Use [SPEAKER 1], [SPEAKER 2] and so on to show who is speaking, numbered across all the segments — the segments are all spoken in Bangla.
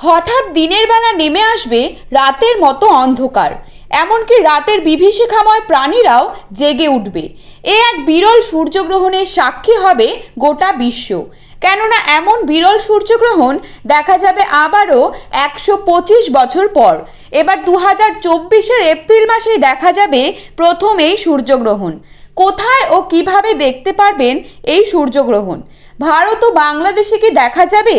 [SPEAKER 1] হঠাৎ দিনের বেলা নেমে আসবে রাতের মতো অন্ধকার, এমনকি রাতের বিভীষিকাময় প্রাণীরাও জেগে উঠবে। এ এক বিরল সূর্যগ্রহণের সাক্ষী হবে গোটা বিশ্ব। কেননা এমন বিরল সূর্যগ্রহণ দেখা যাবে আবারও 125 বছর পর। এবার 2024-এর এপ্রিল মাসেই দেখা যাবে প্রথম এই সূর্যগ্রহণ। কোথায় ও কিভাবে দেখতে পারবেন এই সূর্যগ্রহণ? ভারত ও বাংলাদেশে কি দেখা যাবে?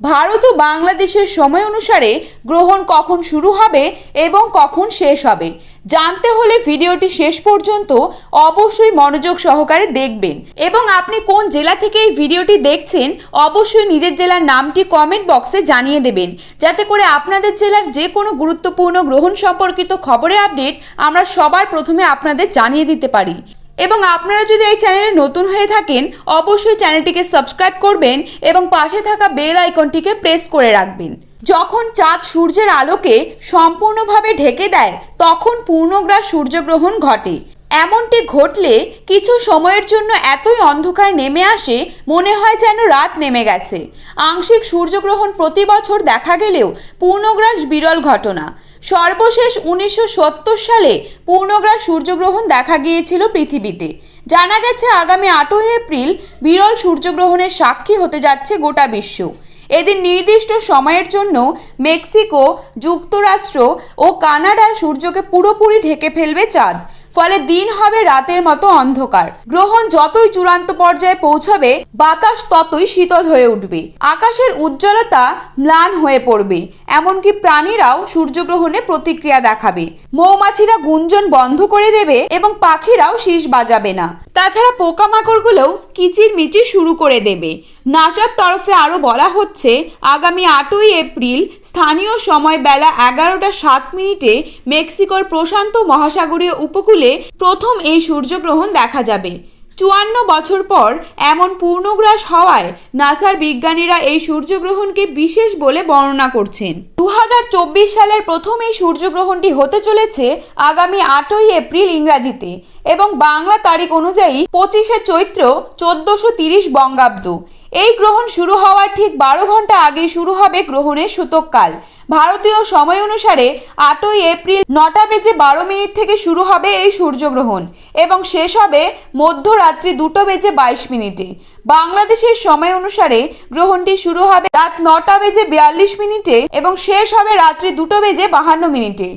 [SPEAKER 1] ভারত ও বাংলাদেশের সময় অনুসারে গ্রহণ কখন শুরু হবে এবং কখন শেষ হবে জানতে হলে ভিডিওটি শেষ পর্যন্ত অবশ্যই মনোযোগ সহকারে দেখবেন। এবং আপনি কোন জেলা থেকে এই ভিডিওটি দেখছেন অবশ্যই নিজের জেলার নামটি কমেন্ট বক্সে জানিয়ে দেবেন, যাতে করে আপনাদের জেলার যে কোনো গুরুত্বপূর্ণ গ্রহণ সম্পর্কিত খবরের আপডেট আমরা সবার প্রথমে আপনাদের জানিয়ে দিতে পারি। এবং আপনারা যদি এই চ্যানেলে নতুন হয়ে থাকেন অবশ্যই চ্যানেলটিকে সাবস্ক্রাইব করবেন এবং পাশে থাকা বেল আইকনটিকে প্রেস করে রাখবেন। যখন চাঁদ সূর্যের আলোকে সম্পূর্ণভাবে ঢেকে দেয় তখন পূর্ণগ্রাস সূর্যগ্রহণ ঘটে। এমনটি ঘটলে কিছু সময়ের জন্য এতই অন্ধকার নেমে আসে মনে হয় যেন রাত নেমে গেছে। আংশিক সূর্যগ্রহণ প্রতি বছর দেখা গেলেও পূর্ণগ্রাস বিরল ঘটনা। সর্বশেষ 1970 সালে পূর্ণগ্রাস সূর্যগ্রহণ দেখা গিয়েছিল পৃথিবীতে। জানা গেছে আগামী 8ই এপ্রিল বিরল সূর্যগ্রহণের সাক্ষী হতে যাচ্ছে গোটা বিশ্ব। এদিন নির্দিষ্ট সময়ের জন্য মেক্সিকো, যুক্তরাষ্ট্র ও কানাডায় সূর্যকে পুরোপুরি ঢেকে ফেলবে চাঁদ। ফলে দিন হবে রাতের মতো অন্ধকার। গ্রহণ যতই চূড়ান্ত পর্যায়ে পৌঁছাবে বাতাস ততই শীতল হয়ে উঠবে। আকাশের উজ্জ্বলতা ম্লান হয়ে পড়বে। এমনকি প্রাণীরাও সূর্যগ্রহণে প্রতিক্রিয়া দেখাবে। মৌমাছিরা গুঞ্জন বন্ধ করে দেবে এবং পাখিরাও শীষ বাজাবে না। তাছাড়া পোকামাকড়গুলোও কিচিরমিচির শুরু করে দেবে। নাসার তরফে আরও বলা হচ্ছে আগামী 8ই এপ্রিল স্থানীয় সময় বেলা 11:07 মেক্সিকোর প্রশান্ত মহাসাগরীয় উপকূলে প্রথম এই সূর্যগ্রহণ দেখা যাবে। 54 বছর পর এমন পূর্ণগ্রাস হওয়ায় নাসার বিজ্ঞানীরা এই সূর্যগ্রহণকে বিশেষ বলে বর্ণনা করছেন। 2024 সালের প্রথম এই সূর্যগ্রহণটি হতে চলেছে আগামী 8ই এপ্রিল ইংরাজিতে এবং বাংলা তারিখ অনুযায়ী 25শে চৈত্র 1430 বঙ্গাব্দ। এই গ্রহণ শুরু হওয়ার ঠিক 12 ঘন্টা আগেই শুরু হবে গ্রহণের সূতককাল। ভারতীয় সময় অনুসারে 8ই এপ্রিল 9:12 থেকে শুরু হবে এই সূর্যগ্রহণ এবং শেষ হবে মধ্যরাত্রি 2:22। বাংলাদেশের সময় অনুসারে গ্রহণটি শুরু হবে রাত 9:42 এবং শেষ হবে রাত্রি 2:52।